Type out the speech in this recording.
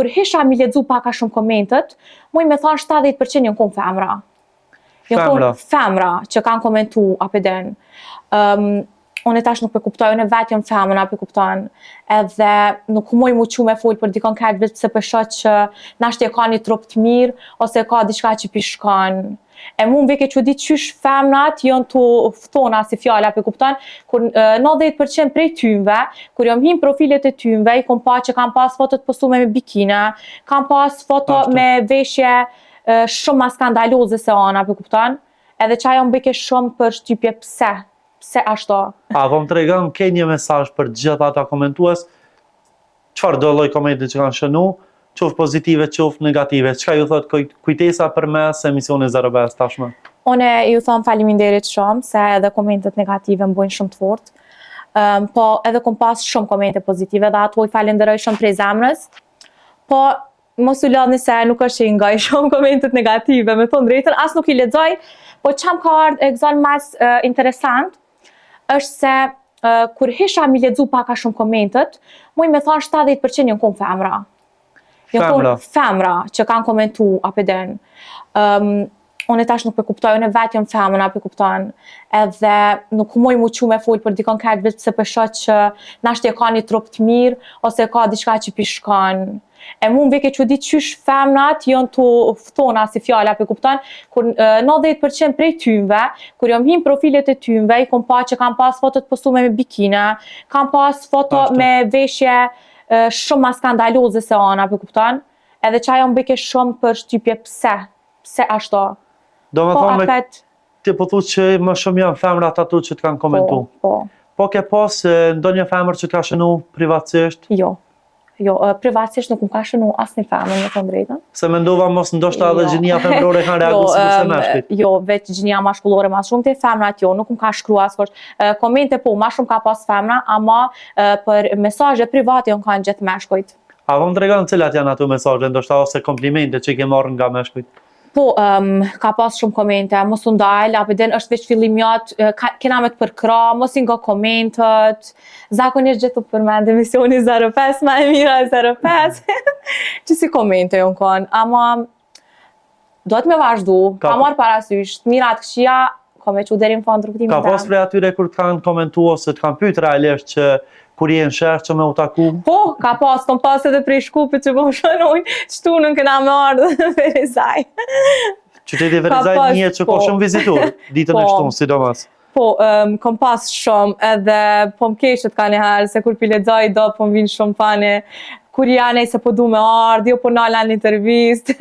kur hisha mi lexu pak a shumë komentet, muj me thonë 70% janë kon femra. Femra që kanë komentu apeden. Unë tash nuk e kuptoj, unë vetë jam femra, e kupton. Edhe nuk muj mu qu me fol për dikon këtë vetë pse për shoh që nashti e ka një trup të mirë ose ka diçka që pishkon. E mu më veke që di qysh femnat janë të ftona si fjala, e kupton, kur 90% prej tymve, kur jam him profilet e tymve, i kom pa që kam pas foto të postume me bikina, kam pas foto me veshje shumë ma skandaloze se ana, e kupton, edhe që ajo më veke shumë për shtypje pse ashto. A po më tregon ke një mesazh për gjithë ata komentues, çfarë do lloj komente që kanë shënu, qoftë pozitive, qoftë negative, çka ju thot kujtesa përmes emisionit 05 tashmë? Unë ju thom faleminderit shumë se edhe komentet negative më bojnë shumë të fortë. Po edhe kom pas shumë komente pozitive dhe ato i falenderoj shumë prej zemrës. Po mos u lodhni se nuk është që i ngaj shumë komentet negative, me thonë drejtën, as nuk i lexoj, po çam ka ardhur egzon mas interesant është se kur hisha mi lexu pak a shumë komentet, muj me thonë 70% janë kon femra. Femra që kanë komentu apeden. Unë tash nuk e kuptoj, unë vetë jam femra, e kupton. Edhe nuk muj mu qu me fol për dikon këtë vetë pse për shoh që nashti e ka një trup të mirë ose ka diçka që pishkon. E mu më veke që di qysh femnat janë të ftona si fjala, e kupton, kur 90% prej tymve, kur jam him profilet e tymve, i kom pa që kam pas foto të postume me bikina, kam pas foto me veshje shumë ma skandaloze se ana, e kupton, edhe që ajo më beke shumë për shtypje pse ashto. Do me thonë ti po thu që më shumë janë femrat ato që të kanë komentu. Po ke pas ndonjë femër që ka shënu privatësisht? Jo, privatësisht nuk më ka shënu asnjë femër, me thënë drejtën. Se mendova mos ndoshta edhe gjinia femrore kanë reaguar si se meshkujt. Jo, veç gjinia mashkullore ma shumë, te femrat jo, nuk më ka shkru askush. Komente po, ma shumë ka pas femra, ama për mesazhe private janë kanë gjithë meshkujt. A po më tregon cilat janë ato mesazhe, ndoshta ose komplimente që ke marrë nga meshkujt? Po, ka pas shumë komente, mos u ndal, apeden është veç fillim jatë, kena me të përkra, mos i nga komentet, zakonisht gjithu përmend emisioni 05, ma e mira 05, që si komente jonë konë, ama do të me vazhdu, ka marrë parasysh, të mirat këshia, ka me që deri në fund rrugtimin Ka pas prej atyre kur të kanë komentu ose të kanë pyet realisht që kur jenë shërë që me u taku? Po, ka pas, kom pas edhe prej Shkupit që po më shënoj, shtunën këna me ardhë Verizaj. Qyteti Verizaj një që ko shumë vizitur, ditën e shtunë, sidomos. Po, kom pas shumë, edhe po më keshët ka njëherë, se kur piledzaj do po më vinë shumë fane, kur janë se po du me ardhë, jo po nala një intervist.